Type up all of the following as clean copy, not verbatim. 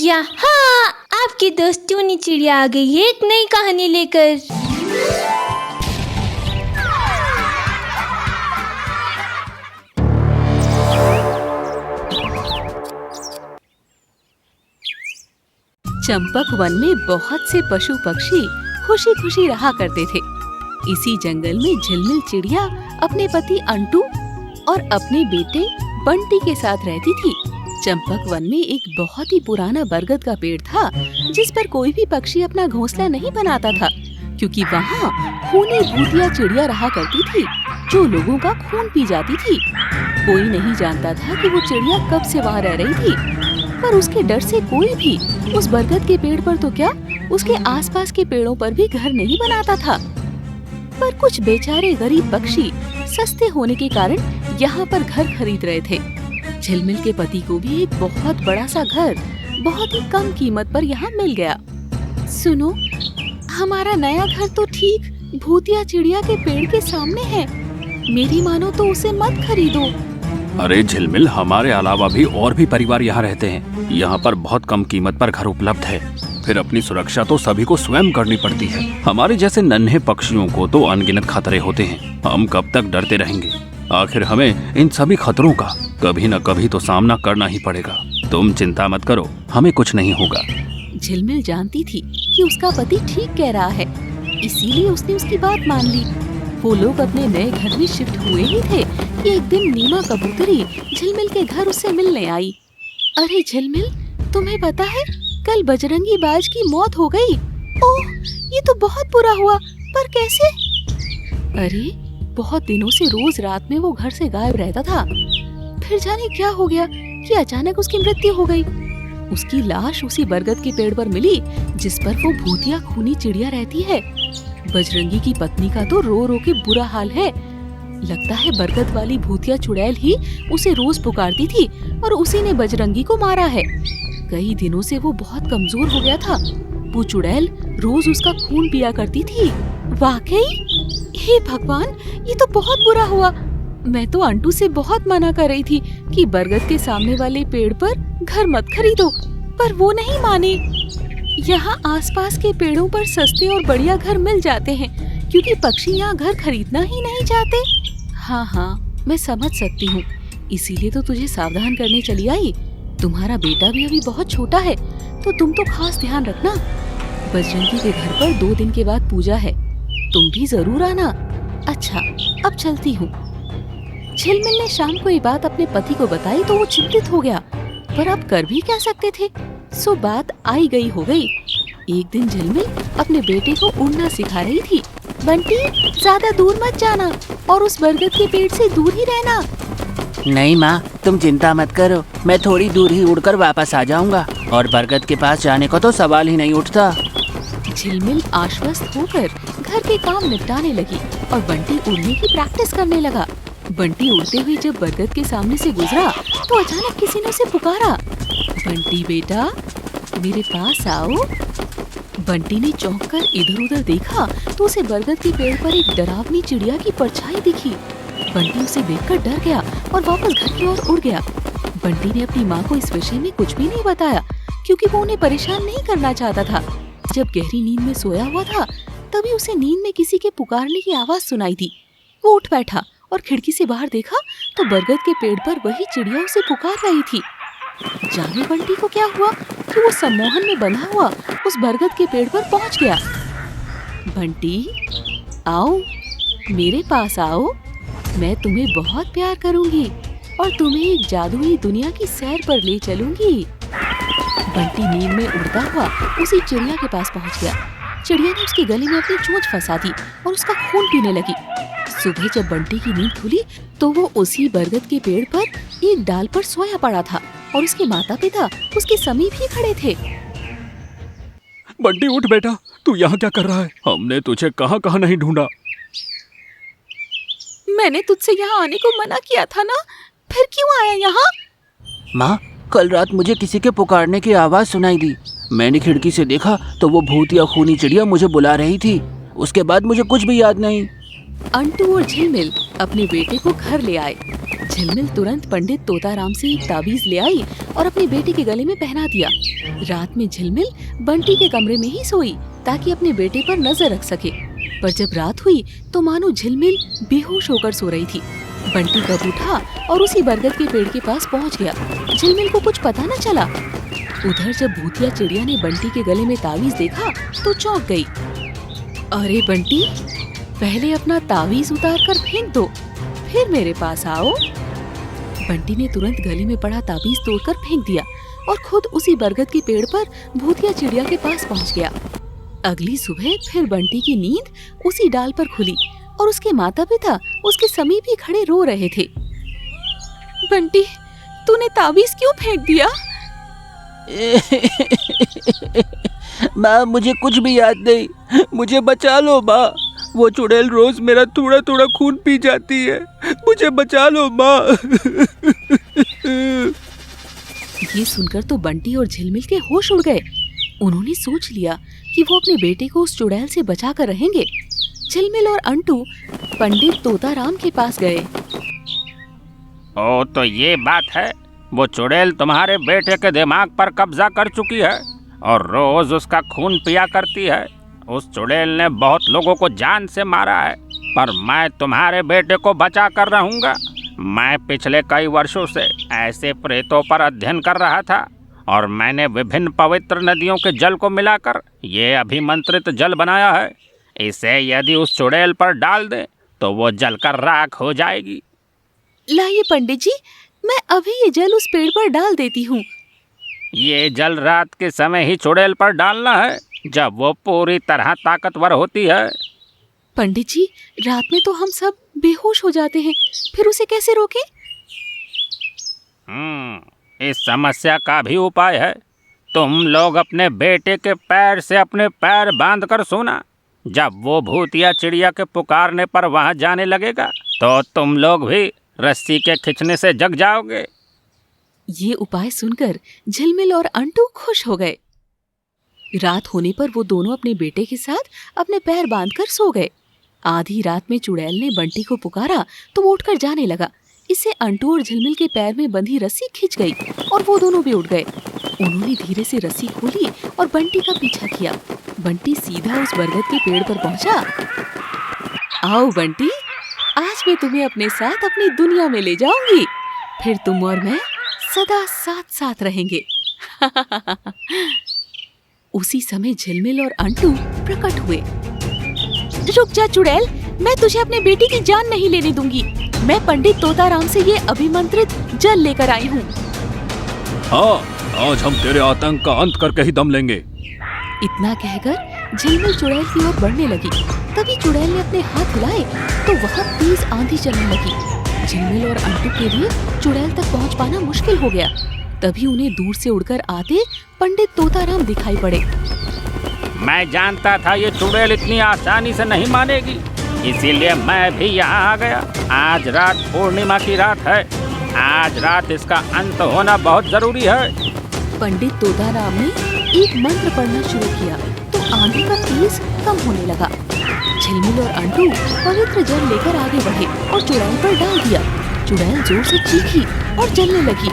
यहाँ आपके दोस्तों ने चिड़िया आ गई है एक नई कहानी लेकर। चंपक वन में बहुत से पशु पक्षी खुशी खुशी रहा करते थे। इसी जंगल में झिलमिल चिड़िया अपने पति अंटू और अपने बेटे बंटी के साथ रहती थी। चंपक वन में एक बहुत ही पुराना बरगद का पेड़ था जिस पर कोई भी पक्षी अपना घोंसला नहीं बनाता था, क्योंकि वहाँ खूनी भूतिया चिड़िया रहा करती थी जो लोगों का खून पी जाती थी। कोई नहीं जानता था कि वो चिड़िया कब से वहाँ रह रही थी, पर उसके डर से कोई भी उस बरगद के पेड़ पर तो क्या, उसके आसपास के पेड़ों पर भी घर नहीं बनाता था। पर कुछ बेचारे गरीब पक्षी सस्ते होने के कारण यहाँ पर घर खरीद रहे थे। झिलमिल के पति को भी एक बहुत बड़ा सा घर बहुत ही कम कीमत पर यहाँ मिल गया। सुनो, हमारा नया घर तो ठीक भूतिया चिड़िया के पेड़ के सामने है, मेरी मानो तो उसे मत खरीदो। अरे झिलमिल, हमारे अलावा भी और भी परिवार यहाँ रहते हैं। यहाँ पर बहुत कम कीमत पर घर उपलब्ध है, फिर अपनी सुरक्षा तो सभी को स्वयं करनी पड़ती है। हमारे जैसे नन्हे पक्षियों को तो अनगिनत खतरे होते हैं, हम कब तक डरते रहेंगे। आखिर हमें इन सभी खतरों का कभी न कभी तो सामना करना ही पड़ेगा। तुम चिंता मत करो, हमें कुछ नहीं होगा। झिलमिल जानती थी कि उसका पति ठीक कह रहा है, इसीलिए उसने उसकी बात मान ली। वो लोग अपने नए घर में शिफ्ट हुए ही थे कि एक दिन नीमा कबूतरी झिलमिल के घर उससे मिलने आई। अरे झिलमिल, तुम्हें पता है कल बजरंगी बाज की मौत हो गई। ओह, ये तो बहुत बुरा हुआ, पर कैसे? अरे बहुत दिनों से रोज रात में वो घर से गायब रहता था, फिर जाने क्या हो गया कि अचानक उसकी मृत्यु हो गई। उसकी लाश उसी बरगद के पेड़ पर मिली जिस पर वो भूतिया खूनी चिड़िया रहती है। बजरंगी की पत्नी का तो रो रो के बुरा हाल है। लगता है बरगद वाली भूतिया चुड़ैल ही उसे रोज पुकारती थी और उसी ने बजरंगी को मारा है। कई दिनों से वो बहुत कमजोर हो गया था। वो चुड़ैल रोज उसका खून पिया करती थी। वाकई? हे भगवान, ये तो बहुत बुरा हुआ। मैं तो अंटू से बहुत मना कर रही थी कि बरगद के सामने वाले पेड़ पर घर मत खरीदो, पर वो नहीं माने। यहाँ आसपास के पेड़ों पर सस्ते और बढ़िया घर मिल जाते हैं, क्योंकि पक्षी यहाँ घर खरीदना ही नहीं चाहते। हाँ, मैं समझ सकती हूँ, इसीलिए तो तुझे सावधान करने चली आई। तुम्हारा बेटा भी अभी बहुत छोटा है, तो तुम तो खास ध्यान रखना। बजरंगी के घर पर 2 दिन के बाद पूजा है, तुम भी जरूर आना। अच्छा, अब चलती हूँ। झिलमिल ने शाम को ये बात अपने पति को बताई तो वो चिंतित हो गया, पर अब कर भी क्या सकते थे। सो बात आई गई हो गई। एक दिन झिलमिल अपने बेटे को उड़ना सिखा रही थी। बंटी, ज्यादा दूर मत जाना और उस बरगद के पेड़ से दूर ही रहना। नहीं माँ, तुम चिंता मत करो, मैं थोड़ी दूर ही उड़कर वापस आ जाऊंगा और बरगद के पास जाने का तो सवाल ही नहीं उठता। झिलमिल आश्वस्त होकर घर के काम निपटाने लगी और बंटी उड़ने की प्रैक्टिस करने लगा। बंटी उड़ते हुए जब बरगद के सामने से गुजरा तो अचानक किसी ने उसे पुकारा, बंटी बेटा, मेरे पास आओ। बंटी ने चौंक कर इधर उधर देखा तो उसे बरगद के पेड़ पर एक डरावनी चिड़िया की परछाई दिखी। बंटी उसे देखकर डर गया और वापस घर की ओर उड़ गया। बंटी ने अपनी माँ को इस विषय में कुछ भी नहीं बताया, क्योंकि वो उन्हें परेशान नहीं करना चाहता था। जब गहरी नींद में सोया हुआ था, तभी उसे नींद में किसी के पुकारने की आवाज सुनाई दी। वो उठ बैठा और खिड़की से बाहर देखा तो बरगद के पेड़ पर वही चिड़िया उसे पुकार रही थी। जाने बंटी को क्या हुआ कि वो सम्मोहन में बंधा हुआ उस बरगद के पेड़ पर पहुंच गया। बंटी, आओ, मेरे पास आओ, मैं तुम्हें बहुत प्यार करूंगी और तुम्हें एक जादुई दुनिया की सैर पर ले चलूंगी। बंटी नींद में उड़ता हुआ उसी चिड़िया के पास पहुंच गया। चिड़िया ने उसके गले में अपनी चोंच फंसा दी और उसका खून पीने लगी। सुबह जब बंटी की नींद खुली तो वो उसी बरगद के पेड़ पर एक डाल पर सोया पड़ा था और उसके माता पिता उसके समीप ही खड़े थे। बंटी, उठ बेटा, तू यहाँ क्या कर रहा है? हमने तुझे कहाँ कहाँ नहीं ढूंढा। मैंने तुझसे यहाँ आने को मना किया था ना, फिर क्यों आया यहाँ? माँ, कल रात मुझे किसी के पुकारने की आवाज सुनाई दी। मैंने खिड़की से देखा तो वो भूतिया खूनी चिड़िया मुझे बुला रही थी। उसके बाद मुझे कुछ भी याद नहीं। अंटू और झिलमिल अपने बेटे को घर ले आए। झिलमिल तुरंत पंडित तोताराम से एक ताबीज ले आई और अपने बेटे के गले में पहना दिया। रात में झिलमिल बंटी के कमरे में ही सोई ताकि अपने बेटे पर नजर रख सके। पर जब रात हुई तो मानो झिलमिल बेहोश होकर सो रही थी। बंटी कब उठा और उसी बरगद के पेड़ के पास पहुंच गया। झिलमिल को कुछ पता न चला। उधर जब भूतिया चिड़िया ने बंटी के गले में ताबीज देखा तो चौंक गई। अरे बंटी, पहले अपना ताबीज उतार कर फेंक दो, फिर मेरे पास आओ। बंटी ने तुरंत गले में पड़ा ताबीज तोड़कर फेंक दिया और खुद उसी बरगद के पेड़ पर भूतिया चिड़िया के पास पहुंच गया। अगली सुबह फिर बंटी की नींद उसी डाल पर खुली और उसके माता पिता उसके समीप ही खड़े रो रहे थे। बंटी, तूने ताबीज क्यों फेंक दिया? माँ, मुझे कुछ भी याद नहीं, मुझे बचा लो माँ। वो चुड़ैल रोज मेरा थोड़ा थोड़ा खून पी जाती है, मुझे बचा लो माँ। ये सुनकर तो बंटी और झिलमिल के होश उड़ गए। उन्होंने सोच लिया कि वो अपने बेटे को उस चुड़ैल से बचा कर रहेंगे। झिलमिल और अंटू पंडित तोताराम के पास गए। ओ, तो ये बात है, वो चुड़ैल तुम्हारे बेटे के दिमाग पर कब्जा कर चुकी है और रोज उसका खून पिया करती है। उस चुड़ैल ने बहुत लोगों को जान से मारा है, पर मैं तुम्हारे बेटे को बचा कर रहूंगा। मैं पिछले कई वर्षों से ऐसे प्रेतों पर अध्ययन कर रहा था और मैंने विभिन्न पवित्र नदियों के जल को मिलाकर ये अभिमंत्रित जल बनाया है। इसे यदि उस चुड़ैल पर डाल दें तो वो जलकर राख हो जाएगी। लाइए पंडित जी, मैं अभी ये जल उस पेड़ पर डाल देती हूँ। ये जल रात के समय ही चुड़ैल पर डालना है, जब वो पूरी तरह ताकतवर होती है। पंडित जी, रात में तो हम सब बेहोश हो जाते हैं, फिर उसे कैसे रोकें? इस समस्या का भी उपाय है। तुम लोग अपने बेटे के पैर से अपने पैर बांध कर सोना। जब वो भूतिया चिड़िया के पुकारने पर वहां जाने लगेगा तो तुम लोग भी रस्सी के खींचने से जग जाओगे। ये उपाय सुनकर झिलमिल और अंटू खुश हो गए। रात होने पर वो दोनों अपने बेटे के साथ अपने पैर बांधकर सो गए। आधी रात में चुड़ैल ने बंटी को पुकारा तो वो उठकर जाने लगा। इससे अंटू और झिलमिल के पैर में बंधी रस्सी खिंच गई और वो दोनों भी उठ गए। उन्होंने धीरे से रस्सी खोली और बंटी का पीछा किया। बंटी सीधा उस बरगद के पेड़ पर पहुंचा। आओ बंटी, आज मैं तुम्हें अपने साथ अपनी दुनिया में ले जाऊंगी, फिर तुम और मैं सदा साथ साथ रहेंगे। उसी समय झिलमिल और अंटू प्रकट हुए। रुक जा चुड़ैल, मैं तुझे अपने बेटी की जान नहीं लेने दूंगी। मैं पंडित तोताराम से ये अभिमंत्रित जल लेकर आई हूँ। हाँ, आज हम तेरे आतंक का अंत करके ही दम लेंगे। इतना कहकर झिलमिल चुड़ैल की ओर बढ़ने लगी। तभी चुड़ैल ने अपने हाथ हिलाए तो वहाँ तेज आंधी चलने लगी। झिलमिल और अंटू के लिए चुड़ैल तक पहुँच पाना मुश्किल हो गया। तभी उन्हें दूर से उड़कर आते पंडित तोताराम दिखाई पड़े। मैं जानता था ये चुड़ैल इतनी आसानी से नहीं मानेगी, इसीलिए मैं भी यहाँ आ गया। आज रात पूर्णिमा की रात है, आज रात इसका अंत होना बहुत जरूरी है। पंडित तोताराम ने एक मंत्र पढ़ना शुरू किया तो आंधी का तेज कम होने लगा। झिलमिल और अंटू पवित्र जल लेकर आगे बढ़े और चुड़ैल पर डाल दिया। चुड़ैल जोर से चीखी और जलने लगी।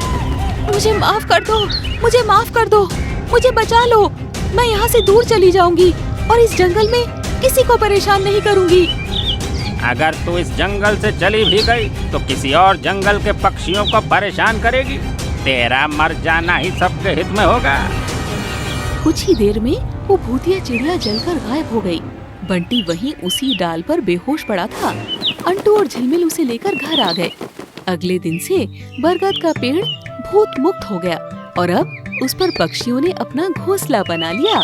मुझे माफ कर दो, मुझे माफ कर दो, मुझे बचा लो। मैं यहाँ से दूर चली जाऊंगी और इस जंगल में किसी को परेशान नहीं करूंगी। अगर तू इस जंगल से चली भी गई तो किसी और जंगल के पक्षियों को परेशान करेगी। तेरा मर जाना ही सबके हित में होगा। कुछ ही देर में वो भूतिया चिड़िया जलकर गायब हो गई। बंटी वहीं उसी डाल पर बेहोश पड़ा था। अंटू और झिलमिल उसे लेकर घर आ गए। अगले दिन से बरगद का पेड़ भूत मुक्त हो गया और अब उस पर पक्षियों ने अपना घोंसला बना लिया।